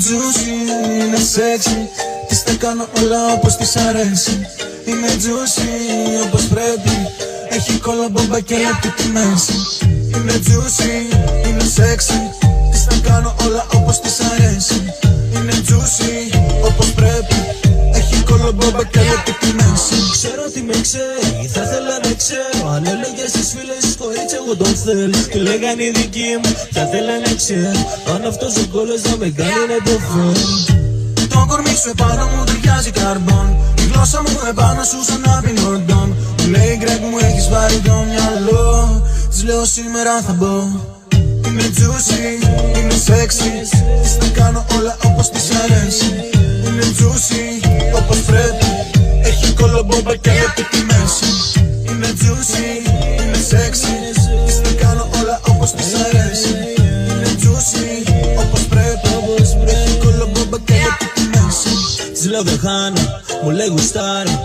juicy, είναι sexy. Της τα κάνω όλα όπως της αρέσει. Είναι juicy όπως πρέπει. Έχει κόλλα, μπομπα και λεπτή τη μέση. Είναι juicy, είναι sexy. Της τα κάνω όλα όπως της αρέσει. Είναι juicy όπως πρέπει. Έχει κόλλα, μπομπα και λεπτή τη μέση. Ξέρω ότι με ξέρει, θα ήθελα να ξέρω. Αν έλεγε στις φίλες της κορίτσι εγώ τον θέλω. Και λέγανε οι δικοί μου, θα ήθελα να ξέρω. Αν αυτός ο κόλλος θα με κάνει να το φέρω. Το κορμί σου επάνω μου ταιριάζει καρμπόν. Η γλώσσα μου επάνω σου σαν να πίνω ντόν. Μου λέει Γκρέγκ μου έχεις βάλει το μυαλό. Της λέω σήμερα θα μπω. Είναι juicy, είναι sexy. Της τα κάνω όλα όπως της αρέσει. Είναι juicy όπως πρέπει. Έχει κόλλο, μπομπα και λεπτή τη μέση. Είναι juicy, είναι sexy. Της τα κάνω όλα όπως της αρέσει. Είναι juicy όπως πρέπει. Έχει κόλλο, μπομπα και λεπτή τη μέση. Της λέω δεν χάνω, μου λέει γουστάρω.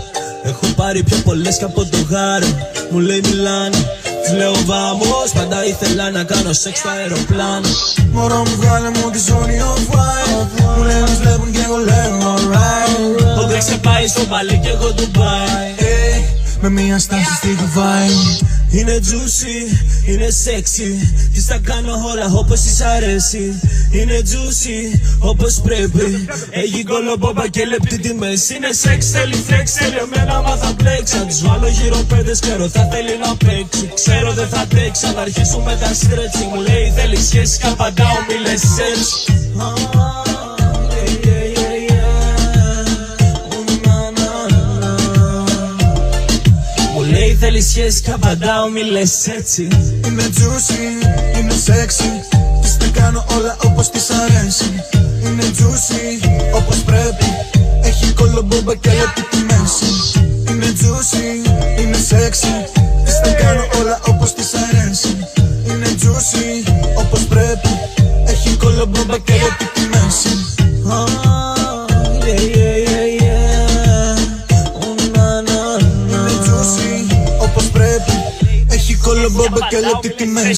Έχω πάρει πιο πολλές και από το γάρο. Μου λέει Μιλάνο. Της λέω vamos, πάντα ήθελα να κάνω σεξ στο αεροπλάνο. Μωρό μου βγάλε μου τη ζώνη off-white. Μου λέει μας βλέπουν και εγώ λέω alright. Ο Γκρέγκ σε πάει στο Μπαλί και εγώ Ντουμπάι. Με μία στάση στη Χαβάη. Είναι juicy, είναι sexy. Της τα κάνω όλα όπως της αρέσει. Είναι juicy όπως πρέπει. Έχει κόλλο, μπομπα και λεπτή τη μέση. Είναι sex, θέλει flex, θέλει εμένα μα θα μπλέξει. Αν τους βάλω γύρω πέντες καιρό θα θέλει να παίξει. Ξέρω δεν θα τρέξει, αν αρχίσουμε τα stretching. Μου λέει θέλει σχέση, καπαντάω μη λες σεξ. Θέλει σχέση, καπαντάω, μη λες έτσι. Είναι juicy, είναι sexy. Της τα κάνω όλα όπως της αρέσει. Είναι juicy όπως πρέπει. Έχει κόλλο, μπομπα και λεπτή τη μέση. Είναι juicy, είναι sexy. Της τα κάνω όλα όπως της αρέσει. Είναι juicy όπως πρέπει. Έχει κόλλο, μπομπα και λεπτή τη μέση. Έχει κόλλο, μπομπα και λεπτή τη μέση.